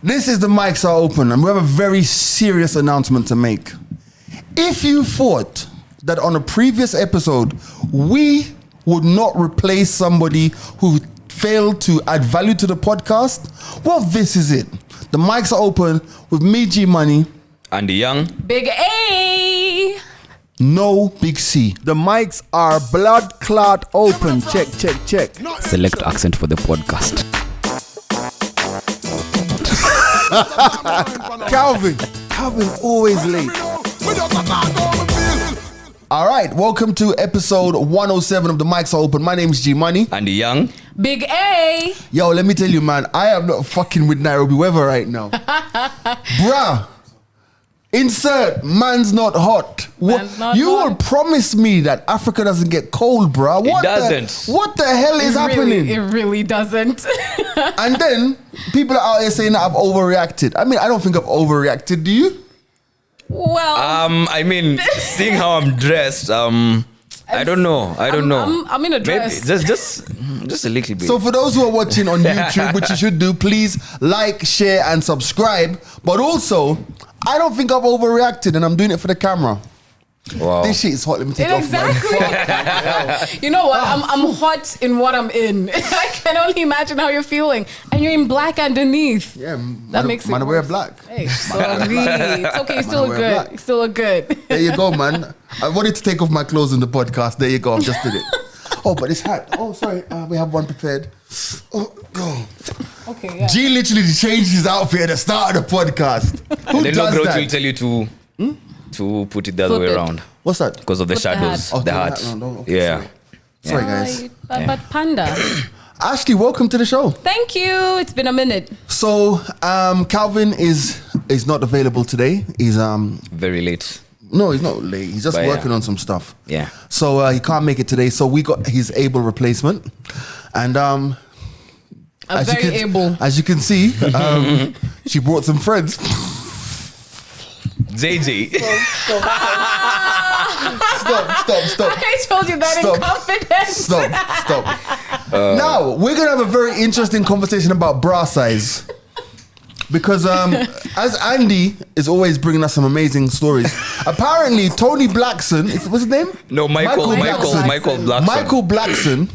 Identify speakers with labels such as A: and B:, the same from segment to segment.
A: This is the mics are open, and we have a very serious announcement to make. If you thought that on a previous episode we would not replace somebody who failed to add value to the podcast, well, this is it. The mics are open with me, G Money,
B: and the young
C: Big A.
A: No Big C.
D: The mics are blood clot open. Check.
B: select accent for the podcast.
D: Calvin always late.
A: All right, welcome to episode 107 of The Mics Are Open. My name is G Money.
B: And the young
C: Big A.
A: Yo, let me tell you, man, I am not fucking with Nairobi weather right now. Bruh. Insert man's not hot.
C: Man's not
A: you
C: hot.
A: will promise me that Africa doesn't get cold, bruh.
B: It doesn't.
A: What the hell is happening?
C: It really doesn't.
A: And then people are out here saying that I've overreacted. I mean, I don't think I've overreacted. Do you?
C: Well,
B: I mean, seeing how I'm dressed, I don't know.
C: I'm in a dress.
B: Maybe just a little bit.
A: So for those who are watching on YouTube, which you should do, please like, share, and subscribe. But also, I don't think I've overreacted, and I'm doing it for the camera.
B: Wow.
A: This shit is hot. Let me take it off. Man.
C: Exactly. You know what? I'm hot in what I'm in. I can only imagine how you're feeling, and you're in black underneath.
A: Yeah,
C: that makes it
A: man, I wear
C: worse.
A: black.
C: Hey, sorry. It's okay. You still
A: I
C: look
A: wear
C: good.
A: black.
C: You still look good.
A: There you go, man. I wanted to take off my clothes in the podcast. There you go. I've just did it. Oh, but it's hot. Oh, sorry. We have one prepared. Oh, go.
C: Okay. Yeah.
A: G literally changed his outfit at the start of the podcast. Who
B: the
A: does
B: no
A: that?
B: will tell you to put it the other
C: Flip
B: way
C: it.
B: around
A: What's that?
B: because of the
C: Put the
B: shadows,
C: hat.
B: the
A: Oh,
B: hat.
A: the hat. No, okay,
B: Yeah.
A: Sorry, guys.
C: But Panda.
A: Ashley, welcome to the show.
C: Thank you. It's been a minute.
A: So, Calvin is not available today. He's
B: Very late.
A: no, he's not late. He's just
B: But
A: working
B: yeah.
A: on some stuff.
B: Yeah.
A: So he can't make it today. So we got his able replacement, and
C: I'm very able.
A: As you can see, she brought some friends.
B: JJ.
A: Stop!
C: I told you that
A: Stop.
C: in confidence.
A: Stop! Now we're gonna have a very interesting conversation about bra size. Because as Andy is always bringing us some amazing stories, apparently Tony Blackson, what's his name?
B: No, Michael Blackson.
A: Michael Blackson,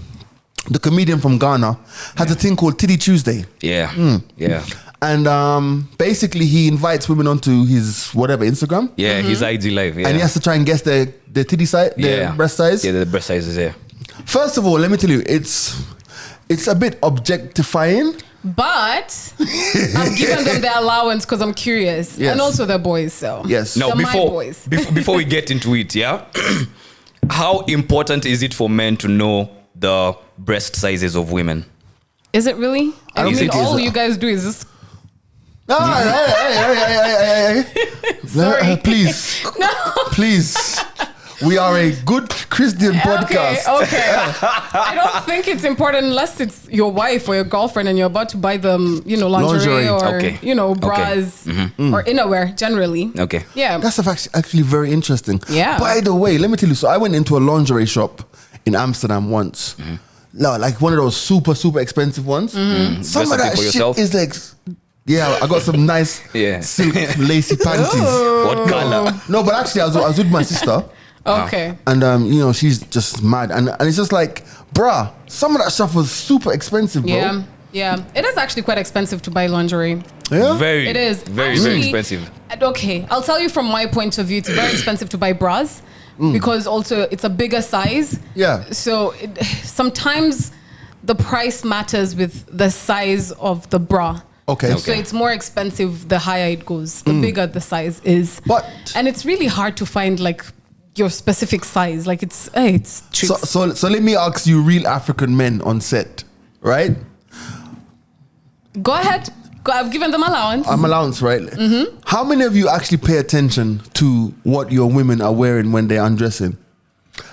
A: the comedian from Ghana, has a thing called Titty Tuesday.
B: Yeah. Yeah.
A: And basically he invites women onto his whatever Instagram.
B: Yeah, his IG live. Yeah.
A: And he has to try and guess their titty size, their breast size.
B: Yeah, the breast size is there.
A: First of all, let me tell you, it's a bit objectifying.
C: But I've given them their allowance because I'm curious.
A: Yes.
C: And also they're boys, so.
A: Yes.
B: Now,
C: They're my boys.
B: before we get into it, yeah, how important is it for men to know the breast sizes of women?
C: Is it really? I
B: Is
C: mean,
B: it-
C: all you guys do is just.
A: Hey.
C: Sorry.
A: Please. We are a good Christian podcast.
C: Okay. I don't think it's important unless it's your wife or your girlfriend and you're about to buy them, lingerie. Or,
B: Okay.
C: bras or innerwear generally.
B: Okay.
C: Yeah.
A: That's actually very interesting.
C: Yeah.
A: By the way, let me tell you. So I went into a lingerie shop in Amsterdam once. No, like one of those super, super expensive ones. Some of
B: Recipe
A: that
B: for
A: shit
B: yourself?
A: is like... Yeah, I got some nice
B: Yeah.
A: silk lacy panties.
B: What color?
A: No, but actually I was with my sister.
C: Okay.
A: And she's just mad, and it's just like, bruh, some of that stuff was super expensive, bro.
C: Yeah. It is actually quite expensive to buy lingerie.
A: Yeah?
B: Very.
C: It is.
B: Very,
C: Actually,
B: very expensive.
C: Okay, I'll tell you from my point of view, it's very expensive to buy bras because also it's a bigger size.
A: Yeah.
C: So sometimes the price matters with the size of the bra.
A: Okay.
C: So it's more expensive the higher it goes, the bigger the size is. And it's really hard to find like your specific size. Like it's tricks.
A: So let me ask you, real African men on set, right?
C: Go ahead. I've given them allowance.
A: I'm allowance, right? How many of you actually pay attention to what your women are wearing when they're undressing?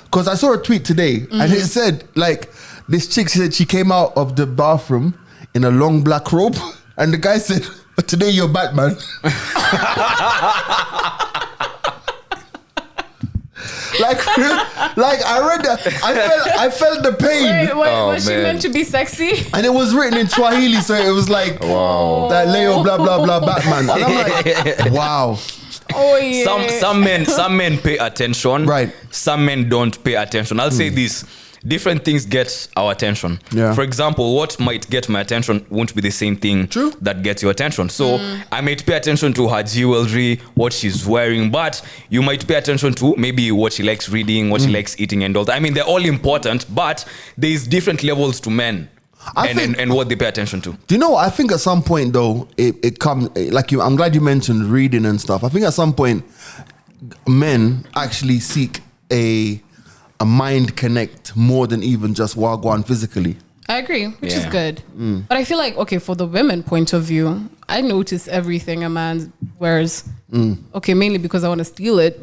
A: Because I saw a tweet today and it said, like, this chick said she came out of the bathroom in a long black robe and the guy said, today you're Batman. like I read that. I felt the pain.
C: Wait, was she meant to be sexy?
A: And it was written in Swahili, so it was like,
B: Wow.
A: that Leo blah blah blah Batman. And I'm like, wow.
C: Oh yeah.
B: Some men pay attention.
A: Right.
B: Some men don't pay attention. I'll say this. Different things get our attention.
A: Yeah.
B: For example, what might get my attention won't be the same thing that gets your attention. So I might pay attention to her jewelry, what she's wearing, but you might pay attention to maybe what she likes reading, what she likes eating and all that. I mean, they're all important, but there's different levels to men and what they pay attention to.
A: Do you know what? I think at some point though, it comes like you. I'm glad you mentioned reading and stuff. I think at some point, men actually seek a mind connect more than even just wagwan physically.
C: I agree, which is good. But I feel like, okay, for the women point of view, I notice everything a man wears. Okay, mainly because I want to steal it.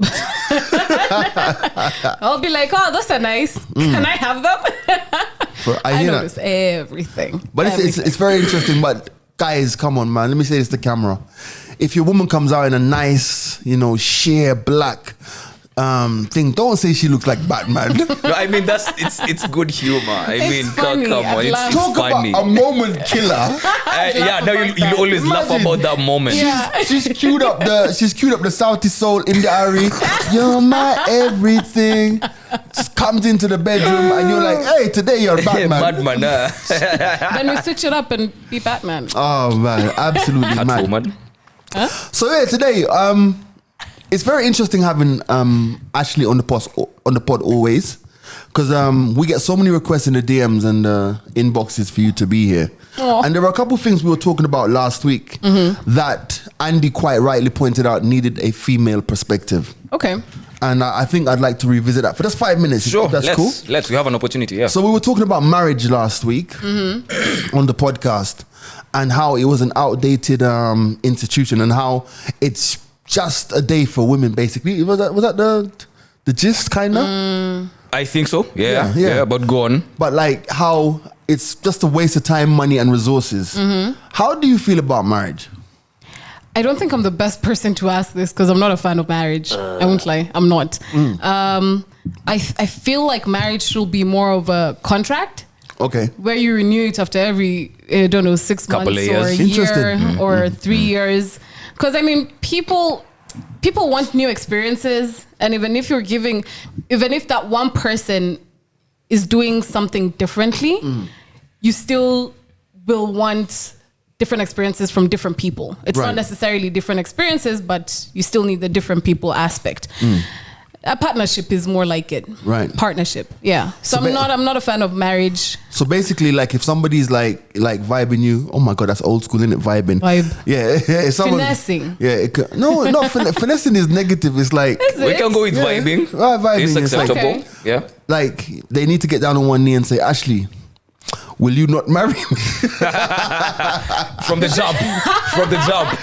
C: I'll be like, oh, those are nice. Can I have them? I notice everything.
A: But it's very interesting. But guys, come on, man. Let me say this to camera. If your woman comes out in a nice, sheer black thing, don't say she looks like Batman.
B: No, I mean it's good humor. Come on, it's
A: talk
B: funny.
A: About a moment killer.
B: Now you always laugh about that moment.
C: Yeah.
A: She's queued up the Southie Soul in the Ari. You're my everything. Just comes into the bedroom and you're like, hey, today you're Batman.
B: Batman.
C: Then we switch it up and be Batman.
A: Oh man, absolutely mad.
B: Woman.
C: Huh?
A: So yeah, today it's very interesting having Ashley on the pod always, because we get so many requests in the DMs and inboxes for you to be here.
C: Aww.
A: And there were a couple of things we were talking about last week that Andy quite rightly pointed out needed a female perspective.
C: Okay.
A: And I think I'd like to revisit that for just 5 minutes.
B: Sure,
A: That's cool.
B: We have an opportunity. Yeah.
A: So we were talking about marriage last week on the podcast, and how it was an outdated institution, and how it's just a day for women, basically. Was that the gist, kind of?
B: I think so. Yeah. But go on.
A: But like how it's just a waste of time, money, and resources. How do you feel about marriage?
C: I don't think I'm the best person to ask this because I'm not a fan of marriage. I won't lie, I'm not. I feel like marriage should be more of a contract. Okay. Where you renew it after every, 6
B: couple
C: months
B: or
C: a year or 3 years. Because I mean, people want new experiences, and even if that one person is doing something differently, you still will want different experiences from different people. It's not necessarily different experiences, but you still need the different people aspect. A partnership is more like it. Right. Partnership. Yeah. So I'm not a fan of marriage.
A: So basically, like if somebody's like vibing you, oh my God, that's old school, isn't it? Vibing. Yeah.
C: Finessing.
A: Yeah. Finessing is negative. It's like
B: we can go with vibing.
A: Vibing
B: is acceptable.
A: Like, yeah. Like they need to get down on one knee and say, Ashley, will you not marry me?
B: From the jump.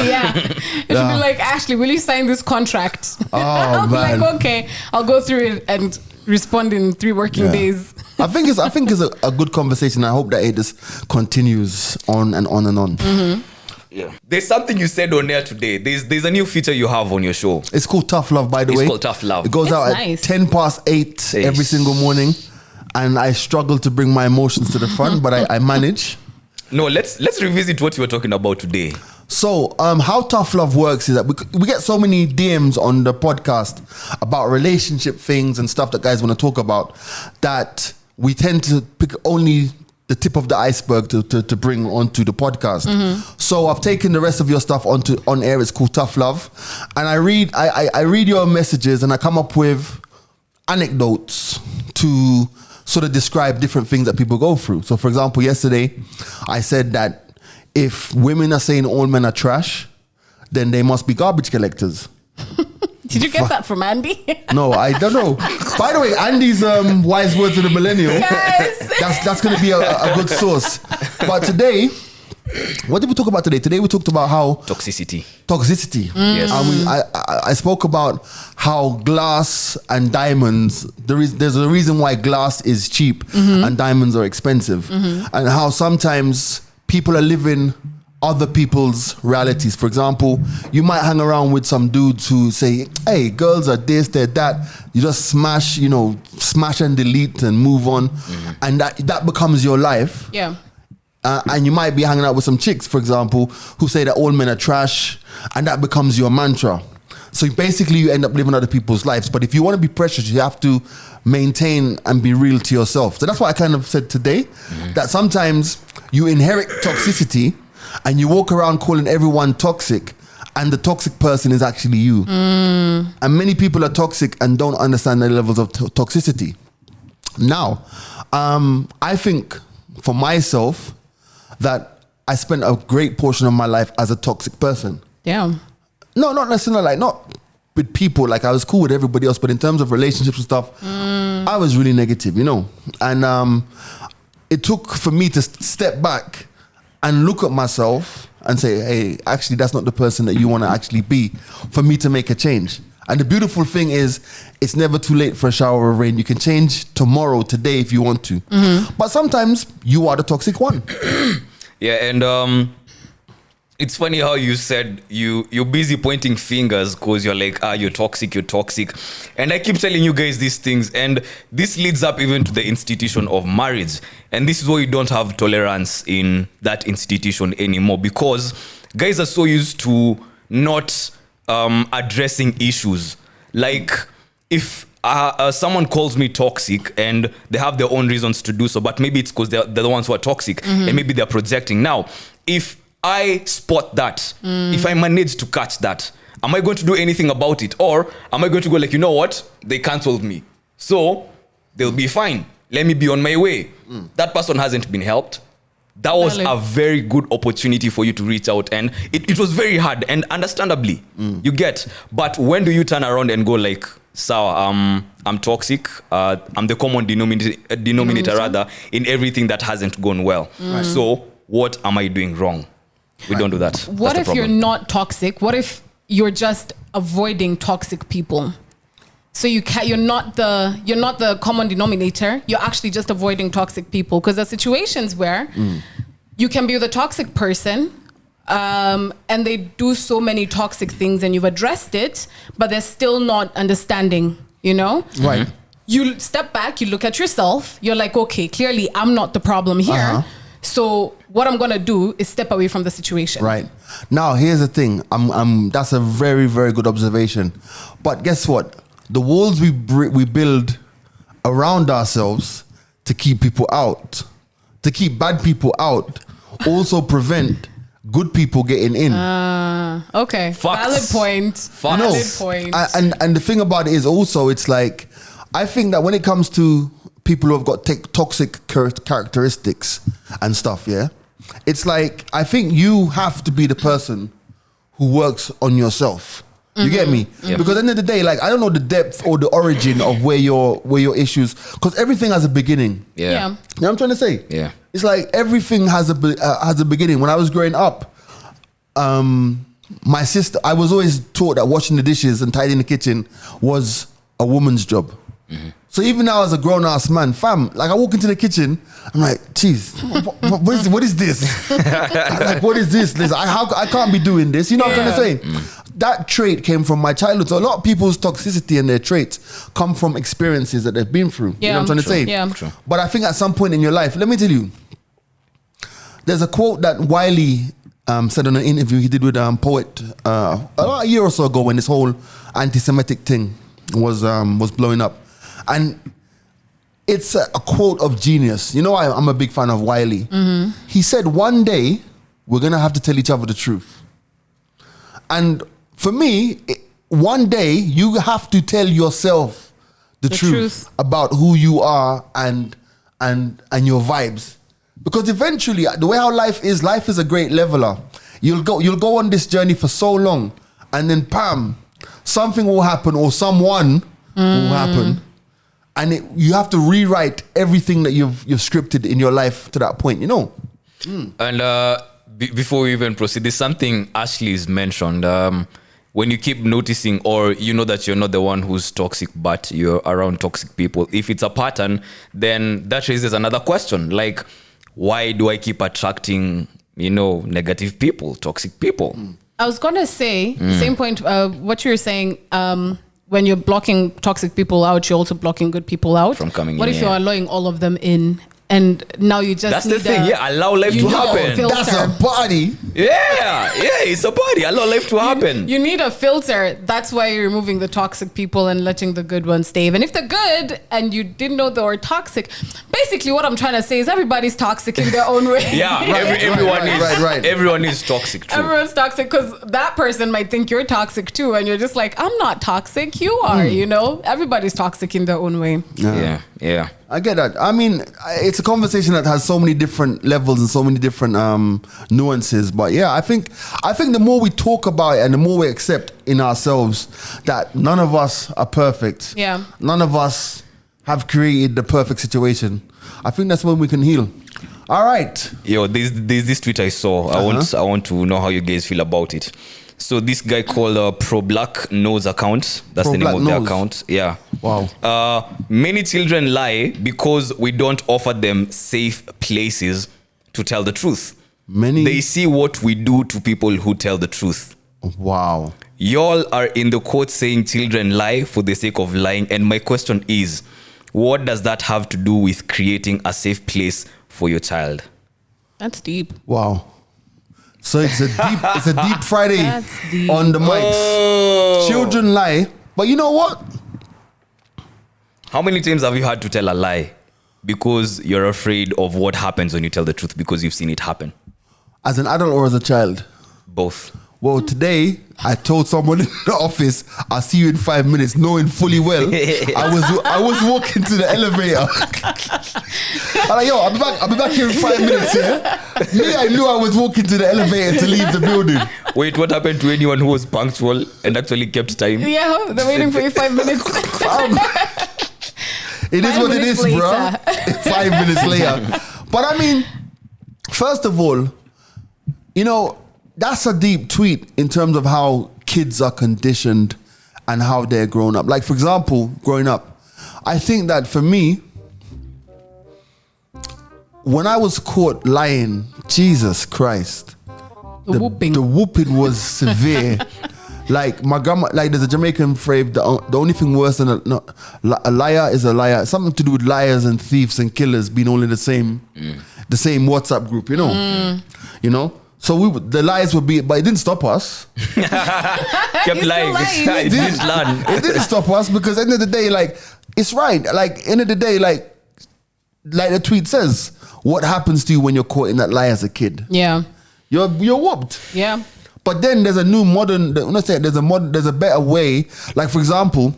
C: Yeah. It should be like, Ashley, will you sign this contract?
A: Oh,
C: I'll
A: man.
C: be like, okay, I'll go through it and respond in 3 working days.
A: I think it's a good conversation. I hope that it just continues on and on and on.
B: Yeah. There's something you said on air today. There's a new feature you have on your show.
A: It's called Tough Love, by the way.
B: It's called Tough Love.
A: It goes out at 8:10 every single morning. And I struggle to bring my emotions to the front, but I manage.
B: No, let's revisit what you were talking about today.
A: So, how Tough Love works is that we get so many DMs on the podcast about relationship things and stuff that guys want to talk about, that we tend to pick only the tip of the iceberg to bring onto the podcast. So I've taken the rest of your stuff on air. It's called Tough Love, and I read your messages and I come up with anecdotes to sort of describe different things that people go through. So for example, yesterday I said that if women are saying all men are trash, then they must be garbage collectors.
C: Did you get that from Andy?
A: No, I don't know. By the way, Andy's wise words of the millennial.
C: Yes.
A: That's going to be a good source. But today, what did we talk about today? Today we talked about how
B: toxicity.
A: Yes. I spoke about how glass and diamonds. There's a reason why glass is cheap and diamonds are expensive, and how sometimes people are living other people's realities. For example, you might hang around with some dudes who say, hey, girls are this, they're that. You just smash and delete and move on. And that becomes your life.
C: Yeah.
A: And you might be hanging out with some chicks, for example, who say that all men are trash, and that becomes your mantra. So basically you end up living other people's lives. But if you want to be precious, you have to maintain and be real to yourself. So that's what I kind of said today, that sometimes you inherit toxicity and you walk around calling everyone toxic, and the toxic person is actually you. And many people are toxic and don't understand the levels of toxicity. Now, I think for myself that I spent a great portion of my life as a toxic person.
C: Yeah.
A: No, not necessarily, like, not with people. Like, I was cool with everybody else, but in terms of relationships and stuff, I was really negative, And it took for me to step back and look at myself and say, hey, actually, that's not the person that you want to actually be, for me to make a change. And the beautiful thing is, it's never too late for a shower of rain. You can change tomorrow, today, if you want to. But sometimes you are the toxic one.
B: Yeah, and it's funny how you said you're busy pointing fingers because you're like, you're toxic. And I keep telling you guys these things, and this leads up even to the institution of marriage. And this is why you don't have tolerance in that institution anymore, because guys are so used to not addressing issues. Like, if someone calls me toxic and they have their own reasons to do so, but maybe it's because they're the ones who are toxic, and maybe they're projecting. Now, if I spot that, if I manage to catch that, am I going to do anything about it? Or am I going to go like, you know what? They cancelled me, so they'll be fine. Let me be on my way. That person hasn't been helped. That was a very good opportunity for you to reach out. And it was very hard, and understandably, you get. But when do you turn around and go like, I'm toxic. I'm the common denominator rather in everything that hasn't gone well. So what am I doing wrong? We don't do that.
C: What if you're not toxic? What if you're just avoiding toxic people? So you're not the common denominator. You're actually just avoiding toxic people, because there are situations where you can be the toxic person, and they do so many toxic things, and you've addressed it, but they're still not understanding.
A: Right.
C: You step back, you look at yourself. You're like, okay, clearly I'm not the problem here. So what I'm gonna do is step away from the situation.
A: Right. Now, here's the thing. That's a very, very good observation. But guess what? The walls we build around ourselves to keep people out, to keep bad people out, also prevent good people getting in.
C: Okay.
B: Facts.
C: Valid point. Valid point.
A: And the thing about it is also, it's like, I think that when it comes to people who have got toxic characteristics and stuff, yeah, it's like, I think you have to be the person who works on yourself. You get me?
B: Yep.
A: Because at the end of the day, like, I don't know the depth or the origin of where your issues, because everything has a beginning.
B: Yeah.
A: You know what I'm trying to say?
B: Yeah.
A: It's like everything has a beginning. When I was growing up, my sister, I was always taught that washing the dishes and tidying the kitchen was a woman's job. So even now as a grown-ass man, fam, like, I walk into the kitchen, I'm like, geez, what is this? Like, what is this? Listen, I can't be doing this. You know what I'm trying to say? That trait came from my childhood. So a lot of people's toxicity and their traits come from experiences that they've been through. You know what I'm trying to say?
C: Yeah.
B: True.
A: But I think at some point in your life, let me tell you, there's a quote that Wiley said on an interview he did with a poet a year or so ago, when this whole anti-Semitic thing was blowing up. And it's a quote of genius. You know, I'm a big fan of Wiley. He said, one day, we're going to have to tell each other the truth. And for me, one day, you have to tell yourself the truth about who you are and your vibes. Because eventually, the way how life is a great leveler. You'll go on this journey for so long, and then bam, something will happen, or someone will happen. And you have to rewrite everything that you've scripted in your life to that point, you know.
B: And before we even proceed, there's something Ashley's mentioned. When you keep noticing, or you know that you're not the one who's toxic, but you're around toxic people, if it's a pattern, then that raises another question. Like, why do I keep attracting negative people, toxic people.
C: I was gonna say same point. What you were saying. When you're blocking toxic people out, you're also blocking good people out.
B: From coming
C: what
B: in,
C: if you're allowing all of them in? And now you just
B: that's
C: need
B: the thing. Allow life to happen.
A: That's a party.
B: Yeah, it's a party. Allow life to happen.
C: You need a filter. That's why you're removing the toxic people and letting the good ones stay. And if they're good and you didn't know they were toxic, basically what I'm trying to say is everybody's toxic in their own way.
B: Yeah, everyone is. Everyone is toxic too.
C: Everyone's toxic because that person might think you're toxic too, and you're just like, I'm not toxic. You are. Everybody's toxic in their own way.
B: Yeah.
A: I get that. I mean, it's a conversation that has so many different levels and so many different nuances. But yeah, I think the more we talk about it and the more we accept in ourselves that none of us are perfect.
C: Yeah.
A: None of us have created the perfect situation. I think that's when we can heal. All right.
B: Yo, there's this tweet I saw. I want to know how you guys feel about it. So this guy called Pro Black Nose account. That's the name of the account. Yeah.
A: Wow.
B: Many children lie because we don't offer them safe places to tell the truth. They see what we do to people who tell the truth.
A: Wow.
B: Y'all are in the quote saying children lie for the sake of lying. And my question is, what does that have to do with creating a safe place for your child?
C: That's deep.
A: Wow. So it's a deep Friday
C: deep.
A: on the mics. Children lie, but you know what?
B: How many times have you had to tell a lie because you're afraid of what happens when you tell the truth because you've seen it happen?
A: As an adult or as a child?
B: Both.
A: Well, today I told someone in the office, I'll see you in 5 minutes, knowing fully well I was walking to the elevator. I'm like, yo, I'll be back here in 5 minutes, yeah? Me, I knew I was walking to the elevator to leave the building.
B: Wait, what happened to anyone who was punctual and actually kept time?
C: Yeah, they're waiting for you 5 minutes.
A: It is what it is, bro. 5 minutes later. But I mean, first of all, that's a deep tweet in terms of how kids are conditioned and how they're grown up. Like, for example, growing up, I think that for me, when I was caught lying, Jesus Christ, the whooping was severe. Like my grandma, like there's a Jamaican phrase, the only thing worse than a liar is a liar. Something to do with liars and thieves and killers being all in the same WhatsApp group, you know. So the lies would be, but it didn't stop us.
B: Kept lying. It didn't learn.
A: It didn't stop us because at the end of the day, like it's right. Like end of the day, like the tweet says, what happens to you when you're caught in that lie as a kid?
C: Yeah,
A: you're whooped.
C: Yeah.
A: But then there's a new modern. There's a better way. Like for example,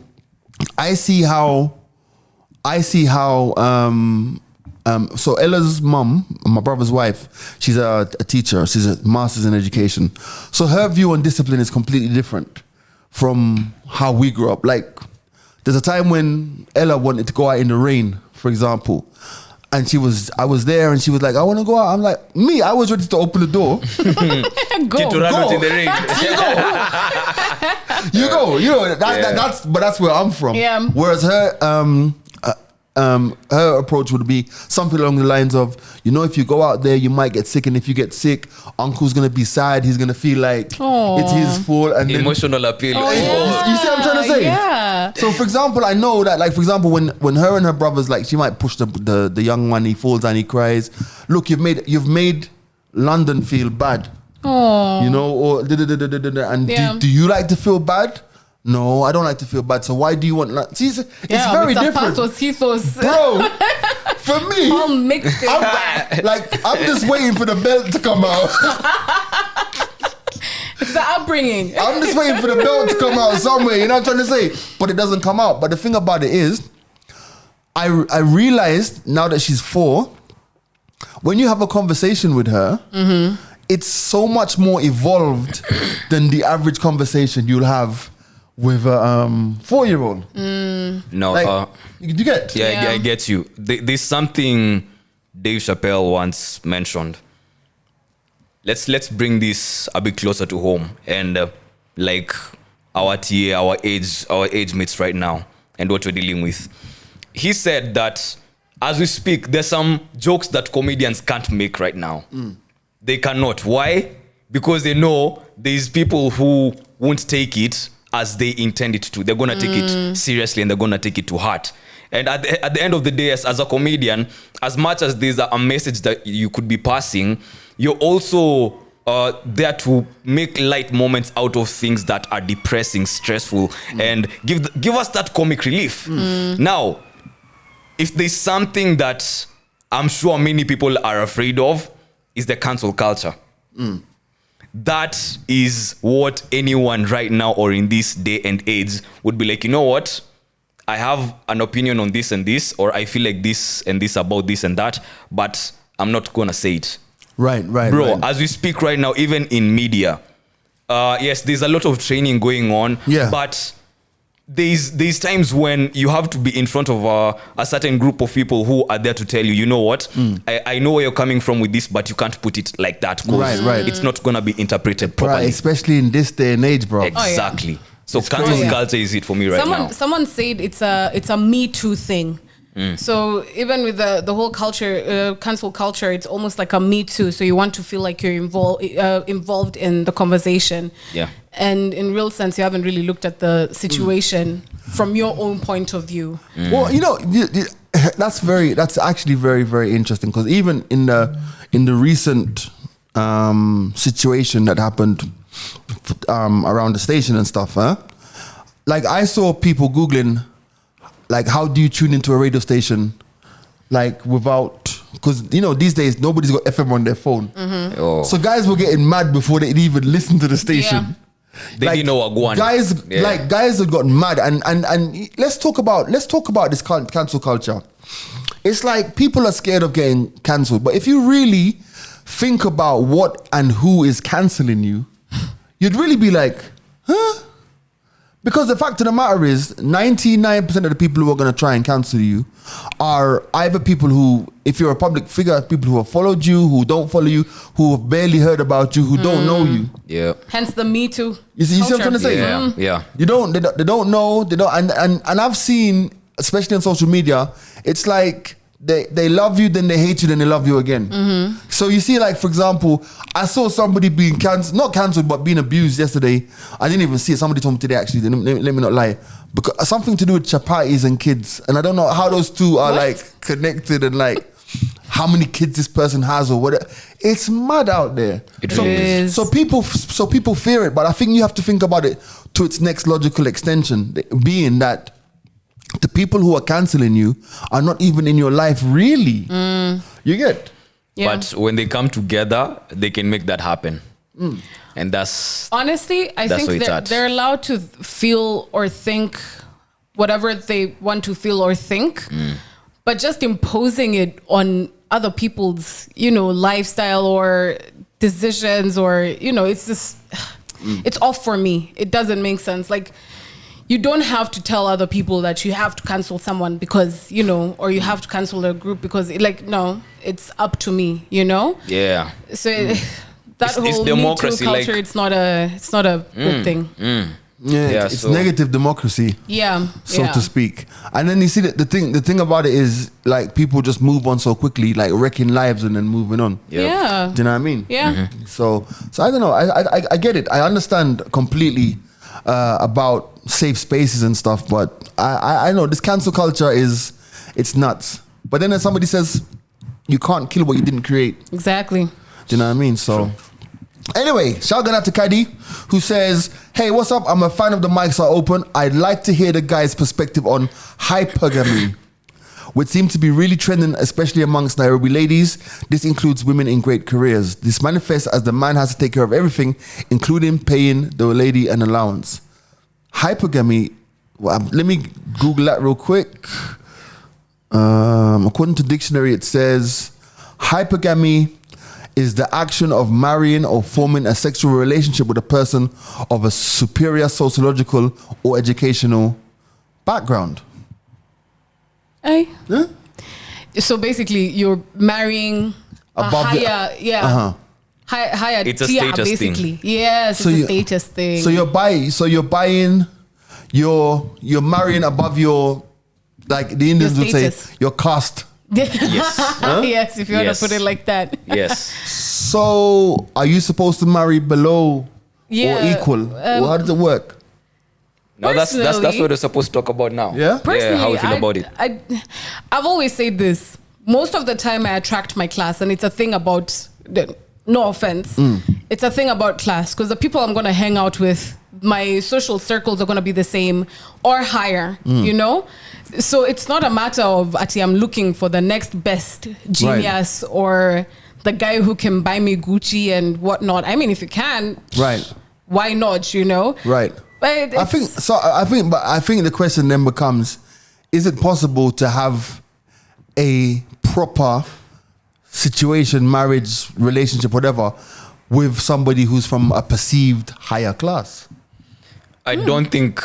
A: I see how. So Ella's mum, my brother's wife, she's a teacher. She's a master's in education. So her view on discipline is completely different from how we grew up. Like there's a time when Ella wanted to go out in the rain, for example. And I was there and she was like, I want to go out. I'm like, I was ready to open the door.
B: Get to run out in the rain.
A: You go. That's where I'm from.
C: Yeah.
A: Whereas her approach would be something along the lines of, if you go out there, you might get sick. And if you get sick, uncle's going to be sad. He's going to feel like it's his fault. And
B: emotional appeal.
A: You see what I'm trying to say?
C: Yeah.
A: So, for example, I know that, like, for example, when her and her brothers, like, she might push the young one, he falls and he cries. Look, you've made London feel bad.
C: Oh.
A: Or and do you like to feel bad? No, I don't like to feel bad. So why do you want? See, it's very different, bro. For me,
C: all mixed.
A: I'm just waiting for the belt to come out.
C: It's the upbringing.
A: I'm just waiting for the belt to come out somewhere. You know what I'm trying to say? But it doesn't come out. But the thing about it is, I realized now that she's 4, when you have a conversation with her, it's so much more evolved than the average conversation you'll have with a 4-year-old.
B: No,
A: you get?
B: Yeah, I get you. There's something Dave Chappelle once mentioned. Let's bring this a bit closer to home and like our TA, our age mates right now and what we're dealing with. He said that as we speak, there's some jokes that comedians can't make right now. They cannot. Why? Because they know there's people who won't take it as they intend it to. They're going to take it seriously and they're going to take it to heart. And at the end of the day, as a comedian, as much as there's a message that you could be passing, you're also there to make light moments out of things that are depressing, stressful, and give us that comic relief. Now, if there's something that I'm sure many people are afraid of, is the cancel culture. That is what anyone right now or in this day and age would be like, you know what? I have an opinion on this and this, or I feel like this and this about this and that, but I'm not going to say it.
A: Right.
B: Bro, as we speak right now, even in media, yes, there's a lot of training going on, but there's times when you have to be in front of a certain group of people who are there to tell you, you know what, I know where you're coming from with this, but you can't put it like that.
A: Right.
B: It's not going to be interpreted properly.
A: Right, especially in this day and age, bro.
B: Exactly. So cancel culture is it for me right now.
C: Someone said it's a Me Too thing. So even with the whole culture, cancel culture, it's almost like a Me Too. So you want to feel like you're involved in the conversation. Yeah. And in real sense, you haven't really looked at the situation from your own point of view.
A: Well, you know, that's actually very, very interesting, because even in the recent situation that happened around the station and stuff, like I saw people Googling, like, how do you tune into a radio station, like, without, because, you know, these days nobody's got FM on their phone. So guys were getting mad before they'd even listen to the station.
B: They didn't know what one.
A: Guys had gotten mad, and let's talk about this cancel culture. It's like people are scared of getting cancelled, but if you really think about what and who is cancelling you, you'd really be like, huh? Because the fact of the matter is, 99% of the people who are going to try and cancel you are either people who, if you're a public figure, people who have followed you, who don't follow you, who have barely heard about you, who don't know you.
B: Yeah.
C: Hence the Me Too.
A: You see what I'm trying to say?
B: Yeah.
A: They don't know, and I've seen, especially on social media, it's like they love you, then they hate you, then they love you again. So you see, like, for example, I saw somebody being not cancelled, but being abused yesterday. I didn't even see it. Somebody told me today, actually. Let me not lie. Because something to do with chapatis and kids. And I don't know how those two are like connected, and like how many kids this person has or whatever. It's mad out there.
B: It really is.
A: So people fear it, but I think you have to think about it to its next logical extension, being that the people who are cancelling you are not even in your life, really. You get?
C: Yeah.
B: But when they come together, they can make that happen. And that's...
C: Honestly, I think they're allowed to feel or think whatever they want to feel or think. But just imposing it on other people's, lifestyle or decisions, or, it's just... It's off for me. It doesn't make sense. Like... You don't have to tell other people that you have to cancel someone because, or you have to cancel a group because, no, it's up to me, Yeah. So that whole democracy, Me Too culture, it's not a good thing.
A: It's negative democracy. So to speak. And then you see that the thing about it is, like, people just move on so quickly, like wrecking lives and then moving on.
C: Yeah.
A: Do you know what I mean?
C: Yeah.
A: So I don't know. I get it. I understand completely about safe spaces and stuff, but I know this cancel culture it's nuts. But then somebody says you can't kill what you didn't create.
C: Exactly.
A: Do you know what I mean? So anyway, shout out to Kadi, who says, hey, what's up? I'm a fan of The Mics Are Open. I'd like to hear the guy's perspective on hypergamy, which seems to be really trending, especially amongst Nairobi ladies. This includes women in great careers. This manifests as the man has to take care of everything, including paying the lady an allowance. Hypergamy, well, let me Google that real quick. According to dictionary, it says hypergamy is the action of marrying or forming a sexual relationship with a person of a superior sociological or educational background.
C: Hey. Huh? So basically, you're marrying
A: above
C: a higher, higher
B: it's a
C: tier,
B: status
C: basically.
B: thing.
C: Yes, it's a status thing.
A: So you're marrying above your, like the Indians would say, your caste.
C: Yes. Yes, if you want to put it like that.
B: Yes.
A: So, are you supposed to marry below or equal? How does it work?
B: No, that's what we're supposed to talk about now.
A: Yeah?
C: Personally,
B: how we feel about it.
C: I've always said this. Most of the time, I attract my class, and it's a thing about. No offense, it's a thing about class because the people I'm going to hang out with, my social circles are going to be the same or higher. You know, so it's not a matter of actually I'm looking for the next best genius or the guy who can buy me Gucci and whatnot. I mean, if you can,
A: Right.
C: why not? You know,
A: Right.
C: But
A: I think the question then becomes: is it possible to have a proper situation, marriage, relationship, whatever, with somebody who's from a perceived higher class?
B: I don't think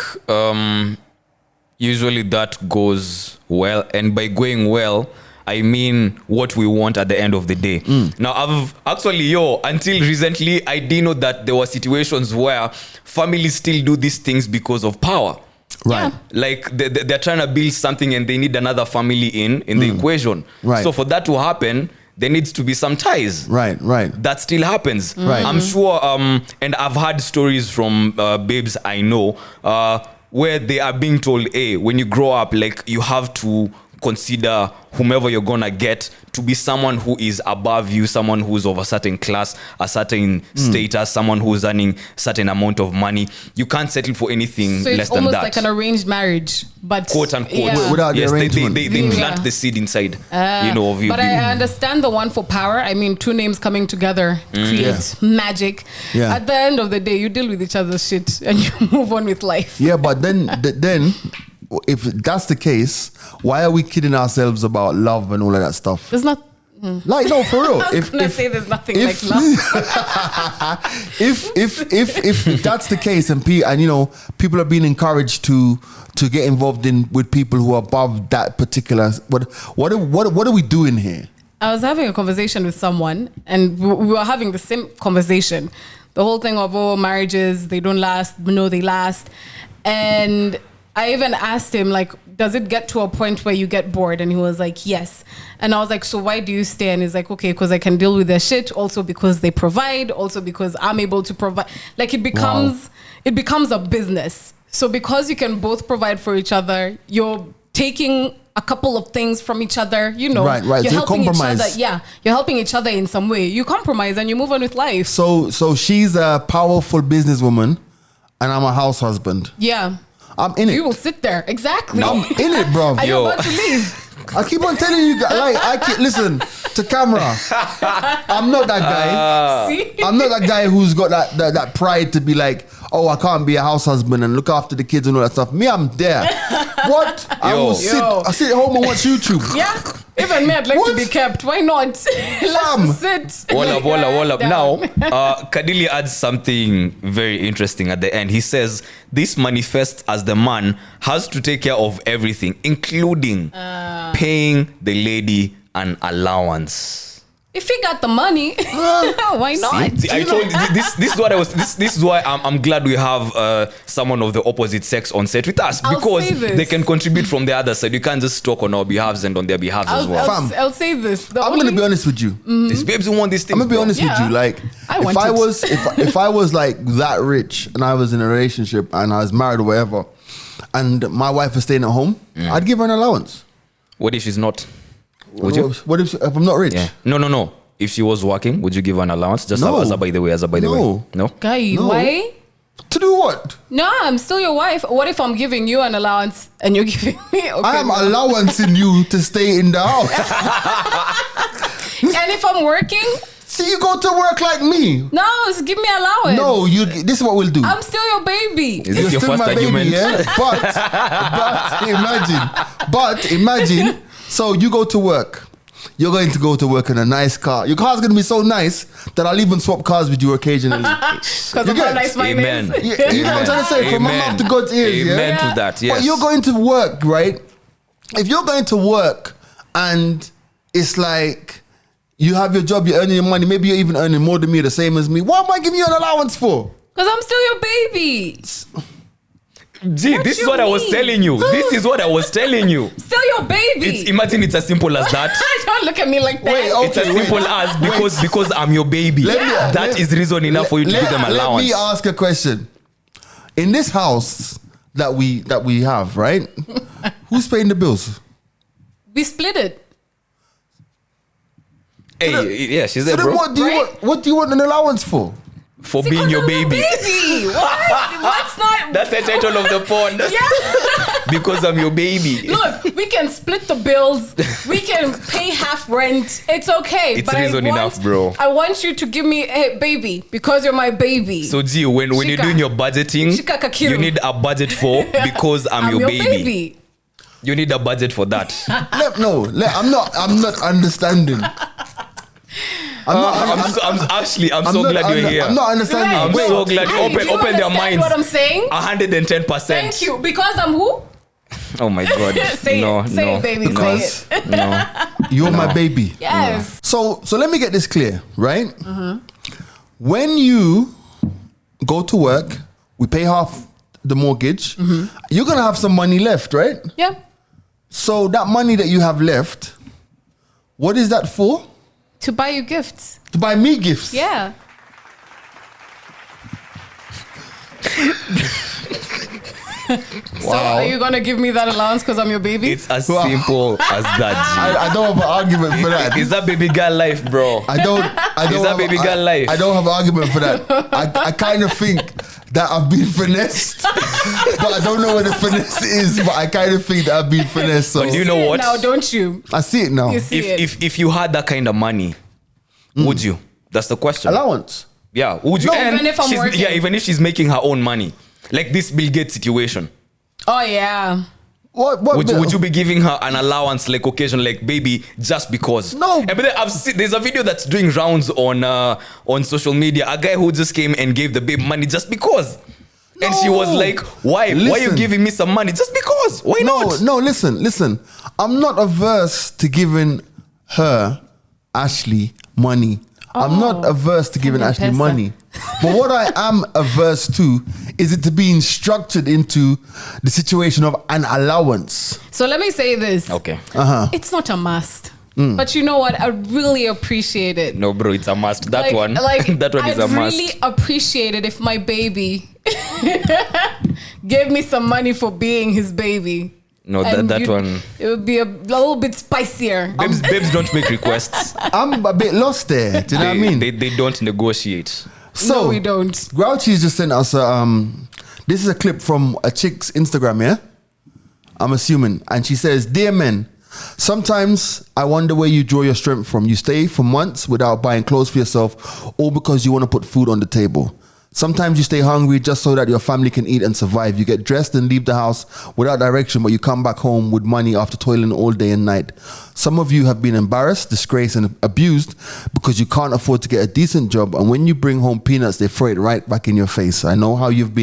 B: usually that goes well, and by going well, I mean what we want at the end of the day. Now, I've actually, until recently, I didn't know that there were situations where families still do these things because of power.
A: Right.
C: Yeah.
B: Like they're trying to build something and they need another family in the equation.
A: Right.
B: So for that to happen, there needs to be some ties.
A: Right.
B: That still happens.
A: Right.
B: I'm sure, and I've had stories from babes I know where they are being told, hey, when you grow up, like you have to consider whomever you're gonna get to be someone who is above you, someone who's of a certain class, a certain status, someone who's earning certain amount of money. You can't settle for anything
C: so
B: less
C: it's
B: than
C: almost
B: that.
C: like an arranged marriage, but
B: Quote unquote.
C: yeah.
A: Without the
B: yes,
A: arrangement.
B: they plant the seed inside, of you.
C: But I understand the one for power. I mean, two names coming together create magic.
A: Yeah.
C: At the end of the day, you deal with each other's shit and you move on with life.
A: Yeah, but then if that's the case, why are we kidding ourselves about love and all of that stuff?
C: There's not.
A: Like, no, for real.
C: I was gonna say there's nothing like
A: if-
C: love.
A: if that's the case, and people are being encouraged to get involved with people who are above that particular. What are we doing here?
C: I was having a conversation with someone, and we were having the same conversation. The whole thing of marriages, they don't last. No, they last. And I even asked him, like, does it get to a point where you get bored? And he was like, yes. And I was like, so why do you stay? And he's like, okay, because I can deal with their shit. Also because they provide. Also because I'm able to provide. Like, it becomes a business. So because you can both provide for each other, you're taking a couple of things from each other,
A: Right.
C: You're
A: So you
C: helping
A: compromise.
C: each other. Yeah, you're helping each other in some way. You compromise and you move on with life.
A: So she's a powerful businesswoman, and I'm a house husband.
C: Yeah.
A: I'm in it.
C: You will sit there. Exactly.
A: I'm in it, bro.
C: Are you about to leave?
A: I keep on telling you, listen to camera. I'm not that guy.
C: See?
A: I'm not that guy who's got that pride to be like, oh, I can't be a house husband and look after the kids and all that stuff. Me, I'm there. What? I will sit at home and watch YouTube.
C: Yeah. Even me, I'd like to be kept. Why not? Let's sit.
B: Wall up.
C: Down.
B: Now, Kadili adds something very interesting at the end. He says, this manifests as the man has to take care of everything, including paying the lady an allowance.
C: If he got the money, why not?
B: See, I told you this is what I was. This is why I'm glad we have someone of the opposite sex on set with us,
C: I'll
B: because
C: say this.
B: they can contribute from the other side. You can't just talk on our behalves and on their behalves as well.
C: I'll say this.
A: I'm gonna be honest with you.
B: These babes who want these things.
A: I'm gonna be honest with
C: Yeah.
A: you. Like,
C: I
A: if
C: want
A: I
C: it.
A: was if I was like that rich and I was in a relationship and I was married or whatever, and my wife was staying at home, I'd give her an allowance.
B: What if she's not? Would you?
A: What if I'm not rich?
B: Yeah. No. If she was working, would you give her an allowance? Just
A: No.
B: as a by the way,
A: No.
B: No?
C: Guy,
A: No.
C: why?
A: To do what?
C: No, I'm still your wife. What if I'm giving you an allowance and you're giving me? Okay,
A: I am allowancing you to stay in the house.
C: And if I'm working,
A: See, you go to work like me.
C: no, just give me allowance.
A: No, this is what we'll do.
C: I'm still your baby.
B: Is this your
A: still
B: first
A: my
B: argument?
A: baby, yeah? But imagine. So you go to work. You're going to go to work in a nice car. Your car's going to be so nice that I'll even swap cars with you occasionally.
C: Because of
A: You
C: how
A: get-
C: nice mine
B: Amen.
C: is.
A: You know what I'm trying to say? From my mouth to God's ears, yeah?
B: Amen to that, yes.
A: But you're going to work, right? If you're going to work and it's like you have your job, you're earning your money, maybe you're even earning more than me, the same as me. What am I giving you an allowance for?
C: Because I'm still your baby.
B: Gee, this is what I was telling you. This is what I was telling you.
C: Still your baby.
B: Imagine it's as simple as that.
C: Don't look at me like that.
A: Wait,
B: It's as simple as because I'm your baby. That is reason enough for you to give them allowance.
A: Let me ask a question. In this house that we have, right? Who's paying the bills?
C: We split it.
B: Hey, yeah, she's there,
A: So
B: bro.
A: then what do you want an allowance for?
B: For being your baby.
C: What? What's not?
B: That's the title of the porn.
C: Yeah.
B: Because I'm your baby.
C: Look, we can split the bills. We can pay half rent. It's okay.
B: It's
C: but
B: reason enough, bro.
C: I want you to give me a baby because you're my baby.
B: So, G, when you're doing your budgeting, you need a budget for because I'm your baby. You need a budget for that.
A: I'm not understanding.
B: I'm so glad you're here.
A: I'm not understanding.
B: I'm so glad you open their minds.
C: What I'm saying?
B: 110%.
C: Thank you. Because I'm who?
B: Oh my God.
C: Say it, baby.
A: Because
C: say it.
B: No.
A: You're my baby.
C: Yes.
A: So let me get this clear, right? When you go to work, we pay half the mortgage. You're gonna have some money left, right?
C: Yeah.
A: So that money that you have left, what is that for?
C: To buy you gifts.
A: To buy me gifts.
C: Yeah. So are you gonna give me that allowance because I'm your baby?
B: It's as simple as that, G.
A: I don't have an argument for that.
B: Is that baby girl life, bro?
A: I don't
B: Is that
A: have-
B: baby girl life?
A: I don't have an argument for that. I kind of think that I've been finessed, but I don't know what the finesse is. But I kind of think that I've been finessed. So
B: But you know what?
C: Now, don't you?
A: I see it now.
C: You see it.
B: If you had that kind of money, would you? That's the question.
A: Allowance.
B: Yeah, would you?
C: No,
B: And
C: even if I'm working.
B: Yeah, even if she's making her own money, like this Bill Gates situation.
C: Oh yeah.
A: What
B: Would you be giving her an allowance, like occasion, like baby, just because?
A: No.
B: But then I've seen there's a video that's doing rounds on social media. A guy who just came and gave the babe money just because, and she was like, "Why? Why are you
A: Listen.
B: giving me some money just because? Why not?"
A: No, listen. I'm not averse to giving her, Ashley, money. I'm not averse to giving Ashley
C: M-Pesa.
A: money. But what I am averse to is it to being structured into the situation of an allowance.
C: So let me say this.
B: Okay.
C: It's not a must. But you know what? I really appreciate it.
B: No, bro, it's a must. That one is a must.
C: I'd really appreciate it if my baby gave me some money for being his baby.
B: No,
C: And
B: that one.
C: It would be a little bit spicier.
B: Babes don't make requests.
A: I'm a bit lost there. Do you know what I mean?
B: They don't negotiate.
A: So
C: No, we don't.
A: Grouchy's just sent us this is a clip from a chick's Instagram, yeah? I'm assuming. And she says, "Dear men, sometimes I wonder where you draw your strength from. You stay for months without buying clothes for yourself, all because you want to put food on the table. Sometimes you stay hungry just so that your family can eat and survive. You get dressed and leave the house without direction, but you come back home with money after toiling all day and night. Some of you have been embarrassed, disgraced, and abused because you can't afford to get a decent job. And when you bring home peanuts, they throw it right back in your face. I know how you've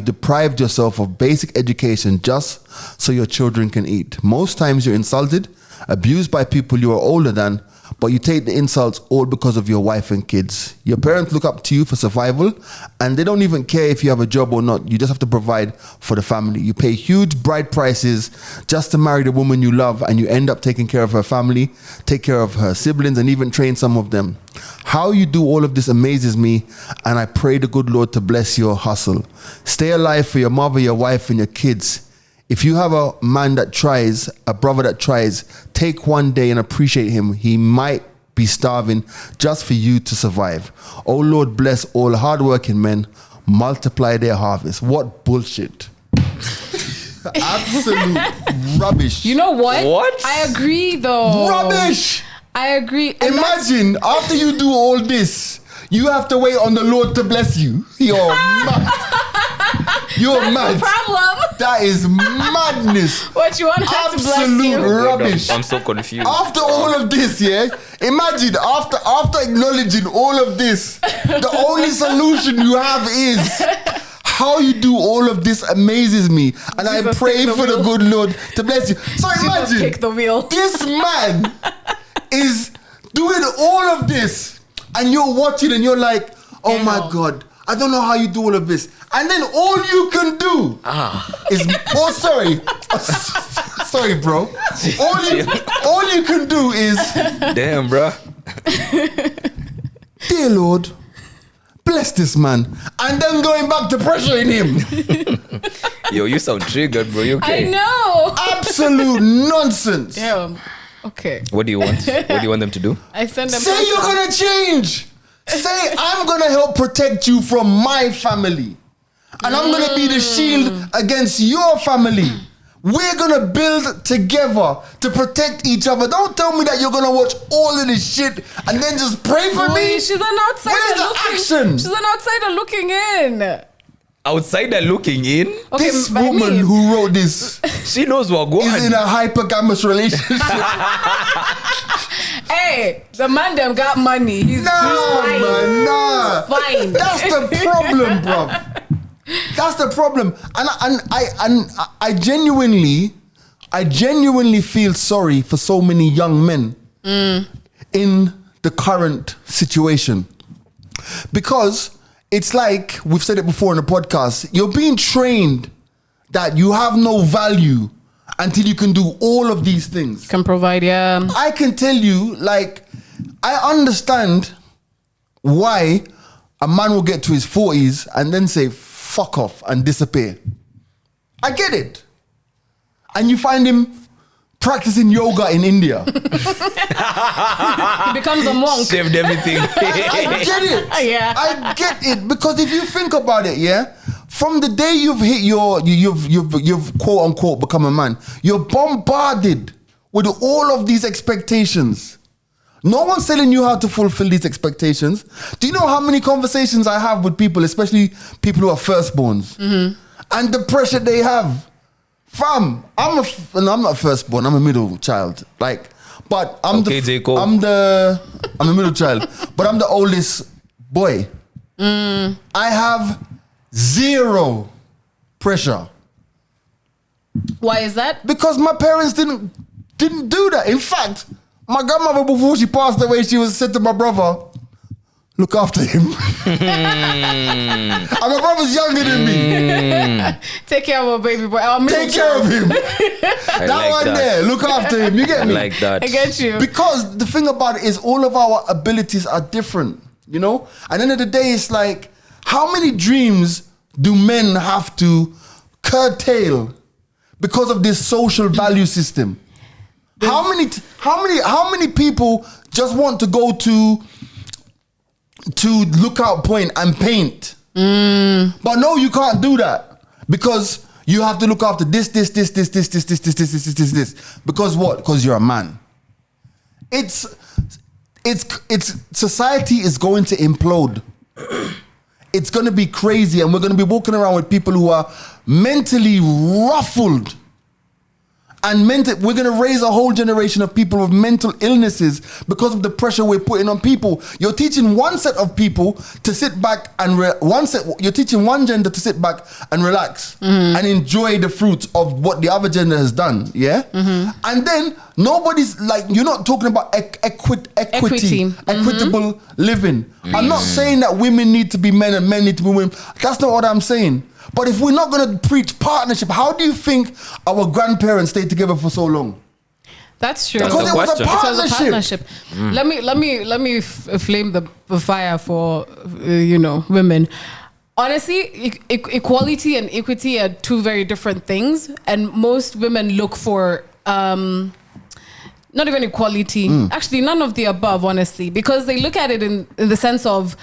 A: deprived yourself of basic education just so your children can eat. Most times you're insulted, abused by people you are older than, but you take the insults all because of your wife and kids. Your parents look up to you for survival, and they don't even care if you have a job or not. You just have to provide for the family. You pay huge bride prices just to marry the woman you love, and you end up taking care of her family, take care of her siblings, and even train some of them. How you do all of this amazes me, and I pray the good Lord to bless your hustle. Stay alive for your mother, your wife, and your kids. If you have a man that tries, a brother that tries, take one day and appreciate him. He might be starving just for you to survive. Oh Lord, bless all hardworking men. Multiply their harvest." What bullshit. Absolute rubbish.
C: You know what?
B: What?
C: I agree though.
A: Rubbish.
C: I agree. And
A: Imagine after you do all this, you have to wait on the Lord to bless you. You're mad. You're
C: that's
A: mad.
C: the problem.
A: That is madness.
C: What you want her to bless
A: Absolute
C: you?
A: rubbish.
B: I'm so confused.
A: After all of this, yeah, imagine after acknowledging all of this, the only solution you have is how you do all of this amazes me, and
C: Jesus,
A: I pray
C: take the
A: for the
C: wheel.
A: good Lord to bless you. So
C: Jesus,
A: imagine
C: take the wheel.
A: this man is doing all of this, and you're watching, and you're like, "Oh my
C: Damn.
A: God, I don't know how you do all of this. And then all you can do is, oh, sorry. Sorry, bro. All you can do is,
B: Damn, bro.
A: dear Lord, bless this man. And then going back to pressuring him.
B: Yo, you sound triggered, bro. You okay?
C: I know.
A: Absolute nonsense.
C: Yeah. Okay.
B: What do you want? What do you want them to do?
C: I send them.
A: Say you're gonna change. Say I'm gonna help protect you from my family. And I'm gonna be the shield against your family. We're gonna build together to protect each other. Don't tell me that you're gonna watch all of this shit and then just pray for me.
C: She's an outsider.
A: Where's the action?
C: She's an outsider looking in.
B: Outsider looking in,
C: Okay,
A: This
C: but I
A: woman
C: mean-
A: who wrote this
B: she knows what going
A: is in a hypergamous relationship.
C: Hey, the man them got money. He's fine.
A: Man, nah.
C: Fine.
A: That's the problem, bro. That's the problem. And I genuinely feel sorry for so many young men in the current situation. Because it's like, we've said it before in the podcast, you're being trained that you have no value until you can do all of these things.
C: Can provide, yeah.
A: I can tell you, like, I understand why a man will get to his 40s and then say, fuck off and disappear. I get it. And you find him practicing yoga in India.
C: He becomes a monk.
B: saved everything.
A: I get it.
C: Yeah.
A: I get it. Because if you think about it, yeah, from the day you've hit you've quote unquote become a man, you're bombarded with all of these expectations. No one's telling you how to fulfill these expectations. Do you know how many conversations I have with people, especially people who are firstborns, and the pressure they have? Fam, I'm not firstborn. I'm a middle child. Like, but I'm
B: Okay, Jacob.
A: I'm a middle child, but I'm the oldest boy. I have zero pressure
C: Why is that?
A: because my parents didn't do that. In fact, my grandmother, before she passed away, she was said to my brother, look after him. And my brother's younger than me.
C: Take care of a baby boy. Our middle
A: Take care of him.
B: I
A: That
B: like
A: one
B: that.
A: there, look after him. You get
B: I
A: me?
B: like that.
C: I get you.
A: Because the thing about it is all of our abilities are different, you know? At the end of the day, it's like, how many dreams do men have to curtail because of this social value system? How many people just want to go to Lookout Point and paint? But no, you can't do that because you have to look after this. Because what? Because you're a man. It's society is going to implode. It's going to be crazy, and we're going to be walking around with people who are mentally ruffled. And we're going to raise a whole generation of people with mental illnesses because of the pressure we're putting on people. You're teaching one set of people to sit back and you're teaching one gender to sit back and relax and enjoy the fruits of what the other gender has done. Yeah, and then nobody's like, you're not talking about equitable living. I'm not saying that women need to be men and men need to be women. That's not what I'm saying. But if we're not going to preach partnership, how do you think our grandparents stayed together for so long?
C: That's true.
B: That's
A: Because
B: the
A: it was a
B: question.
C: It was a
A: partnership.
C: partnership. Let me flame the fire for women. Honestly, equality and equity are two very different things, and most women look for not even equality. Actually, none of the above. Honestly, because they look at it in the sense of,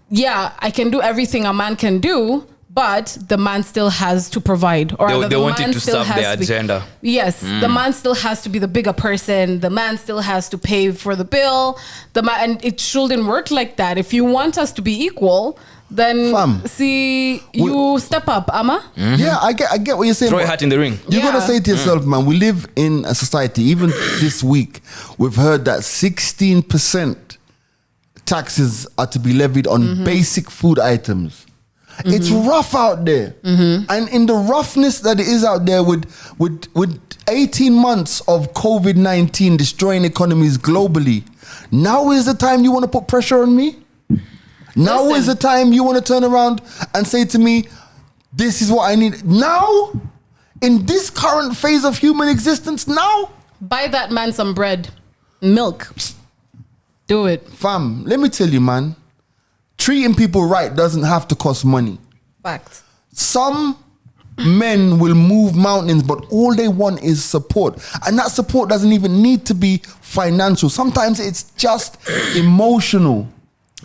C: yeah, I can do everything a man can do, but the man still has to provide. Or
B: They
C: the
B: want
C: man
B: it to
C: still
B: serve
C: has
B: their
C: to be-
B: agenda.
C: Yes, the man still has to be the bigger person. The man still has to pay for the bill. And it shouldn't work like that. If you want us to be equal, then
A: Fam.
C: you step up, Amma.
A: Yeah, I get what you're saying.
B: Throw your
A: but
B: hat in the ring.
A: You gotta
C: Yeah.
A: say to yourself, man, we live in a society, even this week, we've heard that 16% taxes are to be levied on basic food items. It's rough out there. And in the roughness that it is out there with 18 months of COVID-19 destroying economies globally, now is the time you want to put pressure on me? Now
C: Listen.
A: is the time you want to turn around and say to me, this is what I need. Now? In this current phase of human existence now?
C: Buy that man some bread, milk. Do it.
A: Fam, let me tell you, man. Treating people right doesn't have to cost money.
C: Fact.
A: Some men will move mountains, but all they want is support. And that support doesn't even need to be financial. Sometimes it's just emotional.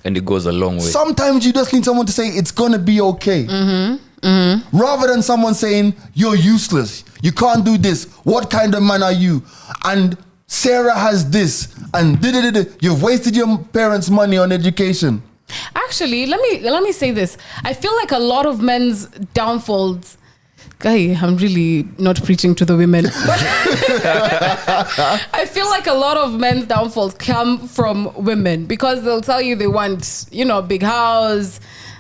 B: And it goes a long way.
A: Sometimes you just need someone to say, it's going to be okay. Rather than someone saying, you're useless. You can't do this. What kind of man are you? And Sarah has this. And you've wasted your parents' money on education.
C: Actually, let me say this. I feel like a lot of men's downfalls. Guy, I'm really not preaching to the women. I feel like a lot of men's downfalls come from women because they'll tell you they want, a big house,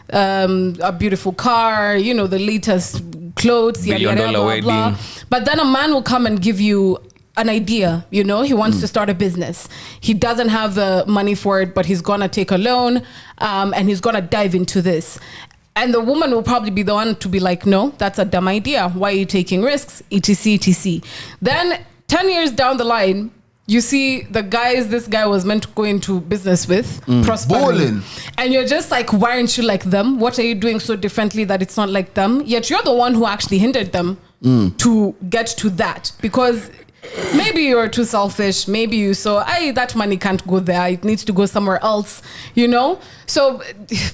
C: a beautiful car, the latest clothes,
B: $1 billion
C: blah,
B: wedding.
C: blah. But then a man will come and give you an idea, he wants to start a business. He doesn't have the money for it, but he's gonna take a loan, and he's gonna dive into this. And the woman will probably be the one to be like, no, that's a dumb idea. Why are you taking risks? etc, etc. Then 10 years down the line, you see the guys this guy was meant to go into business with, prospering.
A: Balling.
C: And you're just like, why aren't you like them? What are you doing so differently that it's not like them? Yet you're the one who actually hindered them to get to that. Because maybe you're too selfish. Maybe you that money can't go there. It needs to go somewhere else, So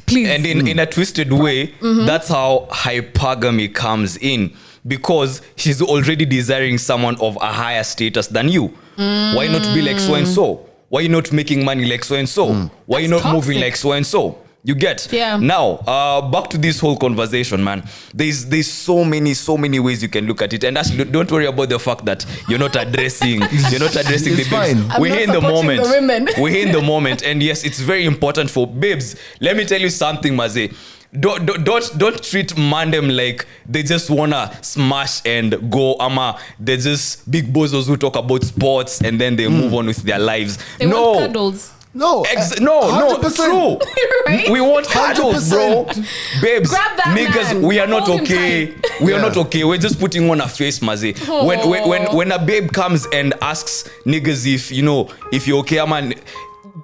C: please.
B: And in a twisted way, that's how hypergamy comes in. Because she's already desiring someone of a higher status than you. Why not be like so-and-so? Why you not making money like so-and-so? Why you not moving like so-and-so? You get?
C: Yeah.
B: Now, back to this whole conversation, man. There's so many ways you can look at it. And actually, don't worry about the fact that you're not addressing the
A: fine.
B: babes. We're here in the moment.
C: The women.
B: We're here in the moment. And yes, it's very important for babes. Let me tell you something, Maze. Don't treat mandem like they just wanna smash and go. They're just big bozos who talk about sports and then they move on with their lives.
C: They want cuddles.
A: No,
B: No,
A: 100%.
B: true.
C: Right?
B: We want cuddles, bro.
A: 100%.
B: Babes,
C: Grab that
B: niggas,
C: man.
B: we are not
C: Hold him
B: okay.
C: tight.
B: We are not okay. We're just putting on a face, Mazi. When a babe comes and asks niggas if you're okay, man,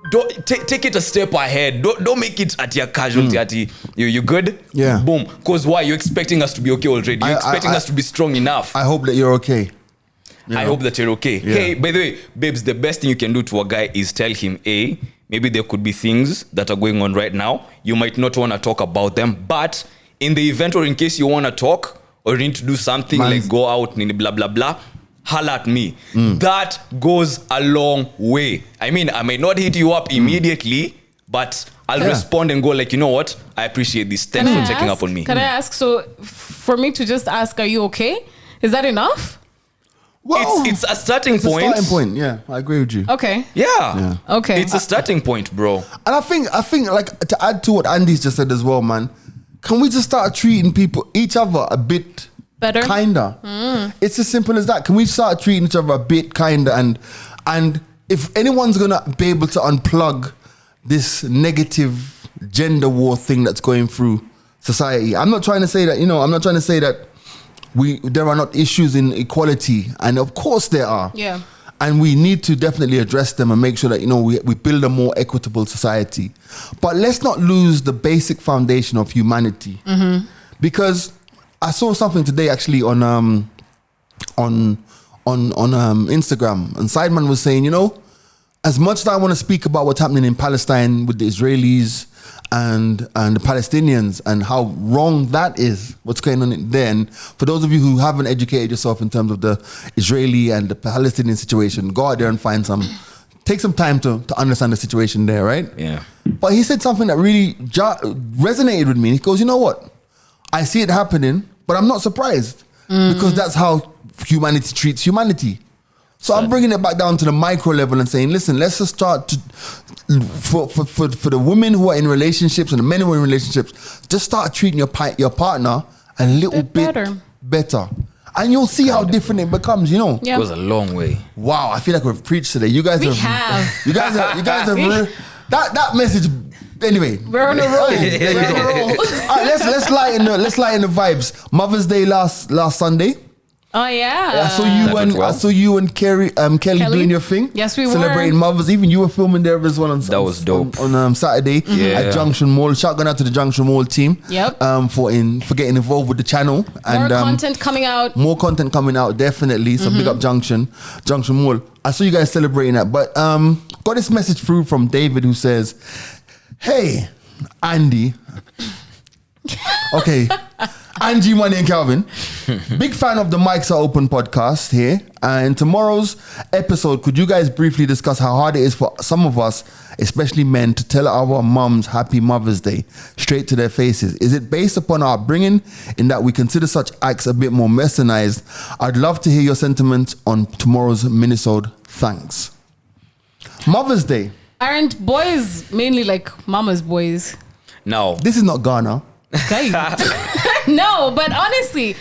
B: don't take it a step ahead. Don't make it at your casualty. At you good?
A: Yeah.
B: Boom. Cause why? You're expecting us to be okay already. You're expecting us to be strong enough.
A: I hope that you're okay.
B: I hope that you're okay.
A: Yeah.
B: Hey, by the way, babes, the best thing you can do to a guy is tell him, maybe there could be things that are going on right now. You might not want to talk about them, but in the event or in case you want to talk or you need to do something like go out, blah, blah, blah, holla at me. That goes a long way. I mean, I may not hit you up immediately, but I'll respond and go like, you know what? I appreciate this. Thanks for checking up on me.
C: Can I ask, so for me to just ask, are you okay? Is that enough?
A: Well,
B: It's a starting
A: it's a
B: point.
A: starting point. Yeah, I agree with you.
C: Okay.
B: Yeah.
C: Okay.
B: It's a starting point, bro.
A: And I think like to add to what Andy's just said as well, man. Can we just start treating each other a bit
C: Better?
A: kinder? It's as simple as that. Can we start treating each other a bit kinder? And if anyone's gonna be able to unplug this negative gender war thing that's going through society, I'm not trying to say that. I'm not trying to say that there are not issues in equality, and of course there are.
C: Yeah.
A: And we need to definitely address them and make sure that we build a more equitable society. But let's not lose the basic foundation of humanity, because I saw something today actually on Instagram, and Sideman was saying, as much as I want to speak about what's happening in Palestine with the Israelis and the Palestinians and how wrong that is, what's going on there. And for those of you who haven't educated yourself in terms of the Israeli and the Palestinian situation, go out there and take some time to understand the situation there, right?
B: Yeah.
A: But he said something that really resonated with me. He goes, you know what? I see it happening, but I'm not surprised because that's how humanity treats humanity. So I'm bringing it back down to the micro level and saying, listen, let's just start for the women who are in relationships and the men who are in relationships, just start treating your partner a little bit better. And you'll see how different it becomes,
C: Yeah.
B: It goes a long way.
A: Wow, I feel like we've preached today. You guys have.
C: have.
A: You guys have. That message Anyway,
C: We're on a roll.
A: There you
C: We're on a
A: go.
C: roll.
A: All right, let's lighten the vibes. Mother's Day last Sunday.
C: Oh yeah.
A: I saw you and Kelly doing your thing.
C: Yes, we were.
A: Celebrating mothers. Even you were filming there as well.
B: That was dope.
A: On Saturday at Junction Mall. Shout out to the Junction Mall team.
C: Yep.
A: For getting involved with the channel.
C: More content coming out.
A: More content coming out, definitely. So big up Junction Mall. I saw you guys celebrating that. But got this message through from David who says, "Hey, Andy." Okay. Angie, Money and Calvin. Big fan of the Mics Are Open podcast here. And tomorrow's episode, could you guys briefly discuss how hard it is for some of us, especially men, to tell our mums Happy Mother's Day straight to their faces? Is it based upon our upbringing in that we consider such acts a bit more westernized? I'd love to hear your sentiments on tomorrow's minisode. Thanks. Mother's Day.
C: Aren't boys mainly like mama's boys?
B: No.
A: This is not Ghana.
C: Okay. No, but honestly,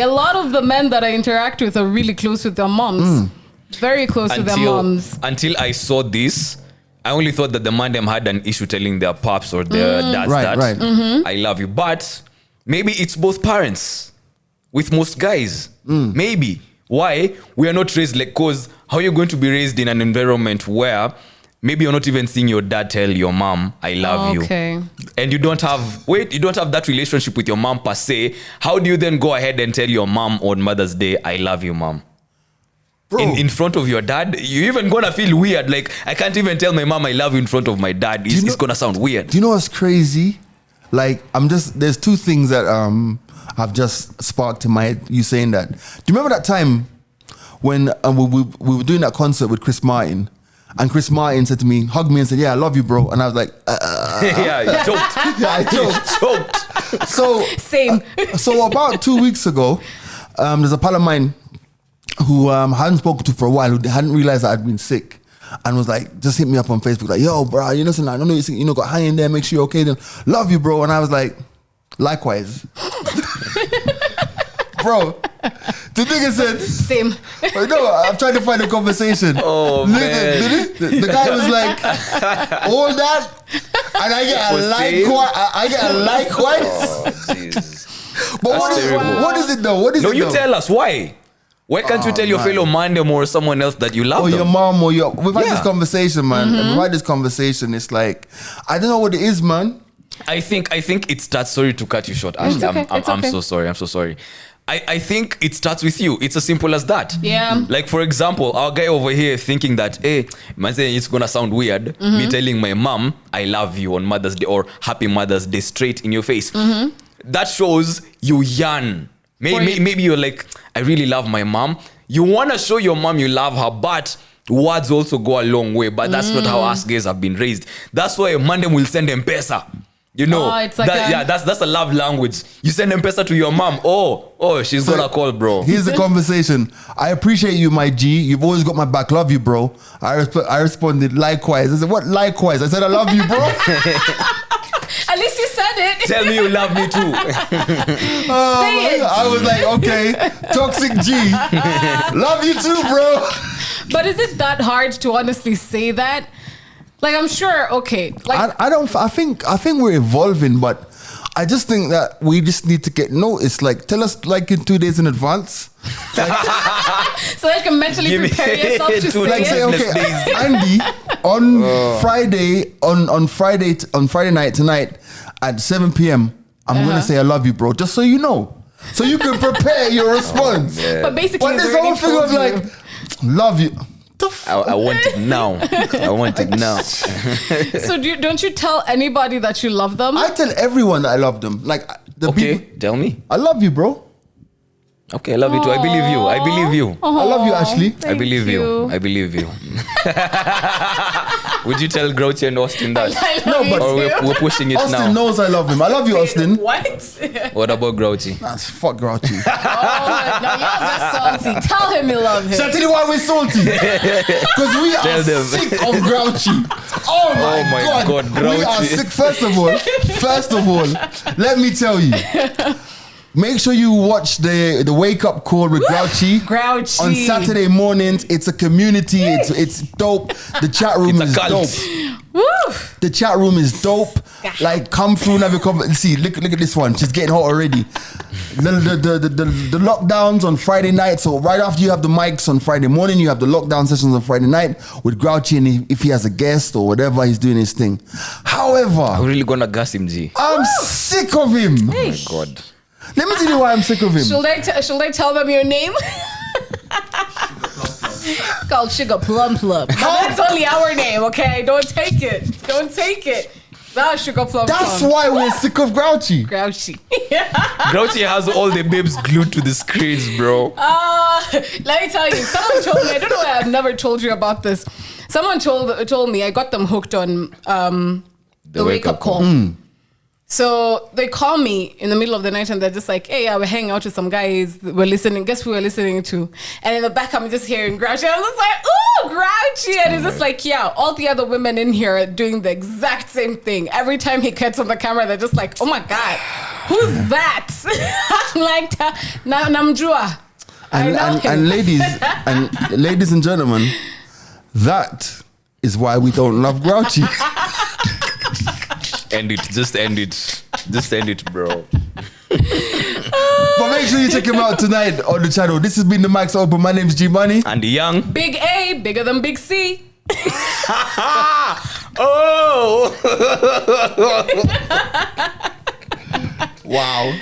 C: a lot of the men that I interact with are really close with their moms. Very close with their moms.
B: Until I saw this, I only thought that the man them had an issue telling their pops or their dads that I love you. But maybe it's both parents with most guys. Maybe. Why? We are not raised like, cause how are you going to be raised in an environment where maybe you're not even seeing your dad tell your mom, I love you. And you don't have that relationship with your mom per se. How do you then go ahead and tell your mom on Mother's Day, I love you, mom? In front of your dad, you're even gonna feel weird. Like, I can't even tell my mom I love you in front of my dad. It's gonna sound weird.
A: Do you know what's crazy? Like, there's two things that have just sparked in my head, you saying that. Do you remember that time when we were doing that concert with Chris Martin? And Chris Martin said to me, hugged me and said, "Yeah, I love you, bro." And I was like,
B: Yeah, you choked.
A: Yeah, I choked. So
C: Same.
A: So about 2 weeks ago, there's a pal of mine who I hadn't spoken to for a while, who hadn't realized that I'd been sick, and was like, just hit me up on Facebook, like, "Yo, bro, you know, I don't know you're sick, got hang in there, make sure you're okay. Then love you, bro." And I was like, likewise. Bro, the nigga said,
C: Same.
A: no, I'm trying to find a conversation.
B: Oh, man.
A: The guy was like, all that, and I get a likewise.
B: Oh, Jesus.
A: But what is it though?
B: No, you tell us why. Why can't you tell your fellow Mandem or someone else that you love
A: or
B: them?
A: your mom or your... We've had this conversation, man. We've had this conversation. It's like, I don't know what it is, man.
B: I think it starts... Sorry to cut you short, Ashley. I'm so sorry. I think it starts with you. It's as simple as that.
C: Yeah.
B: Like, for example, our guy over here thinking that, hey, man, saying it's gonna sound weird. Me telling my mom, I love you on Mother's Day or Happy Mother's Day straight in your face. That shows you yearn. Maybe you're like, I really love my mom. You want to show your mom you love her, but words also go a long way. But that's not how us guys have been raised. That's why a Mandem will send M-Pesa. You know,
C: it's like
B: that's a love language. You send M-Pesa to your mom. Oh, she's gonna call, bro.
A: Here's the conversation. I appreciate you, my G. You've always got my back. Love you, bro. I responded likewise. I said, what likewise? I said, I love you, bro.
C: At least you said it.
B: Tell me you love me too.
C: Say it.
A: I was like, okay, toxic G. Love you too, bro.
C: But is it that hard to honestly say that? Like, I'm sure, okay. Like,
A: I think we're evolving, but I just think that we just need to get noticed. Like, tell us like in 2 days in advance. Like,
C: so that you can mentally prepare yourself to say
A: like, say,
C: it.
A: okay, Andy, on Friday night tonight at 7 p.m. I'm gonna say I love you, bro. Just so you know, so you can prepare your response.
C: But basically,
A: But this whole thing of like, love you.
B: I want it now. I want it now.
C: So don't you tell anybody that you love them?
A: I tell everyone that I love them. Like the people.
B: Tell me.
A: I love you, bro.
B: Okay, I love you too. I believe you.
A: I love you, Ashley.
B: I believe you. Would you tell Grouchy and Austin that?
A: No, but
B: we're pushing it
A: Austin
B: now.
A: knows I love him. I love you, Austin.
C: What?
B: What about Grouchy?
A: That's fuck Grouchy.
C: No, you're just salty. Tell him you love him.
A: Shall I tell you why we're salty? Because we are sick of Grouchy. Oh my God,
B: Grouchy.
A: We are sick. First of all, let me tell you. Make sure you watch the wake up call with Grouchy. On Saturday mornings. It's a community. It's dope. The chat room is dope.
C: Woo!
A: The chat room is dope. Like, come through and have a conversation. See, look at this one. She's getting hot already. The lockdowns on Friday night. So right after you have the mics on Friday morning, you have the lockdown sessions on Friday night with Grouchy, and if he has a guest or whatever, he's doing his thing. However,
B: I'm really gonna gas him, G.
A: I'm sick of him.
B: Oh my God.
A: Let me tell you why I'm sick of him.
C: Should I tell them your name? It's called Sugar Plum Plum. But that's only our name, okay? Don't take it. That's Sugar Plum
A: That's
C: Plum.
A: why we're sick of Grouchy.
C: Grouchy.
B: Grouchy has all the babes glued to the screens, bro.
C: Let me tell you, someone told me, I don't know why I've never told you about this. Someone told me I got them hooked on the wake up call. So they call me in the middle of the night and they're just like, hey, I was hanging out with some guys. Guess who we're listening to? And in the back, I'm just hearing Grouchy. I'm just like, ooh, Grouchy. And it's just like, yeah, all the other women in here are doing the exact same thing. Every time he cuts on the camera, they're just like, oh my God, who's that? I'm like, Namjua.
A: And ladies and gentlemen, that is why we don't love Grouchy.
B: End it. Just end it, bro.
A: But make sure you check him out tonight on the channel. This has been the Mike's Open. My name's G Money.
B: And the young.
C: Big A, bigger than Big C.
B: Oh!
A: Wow.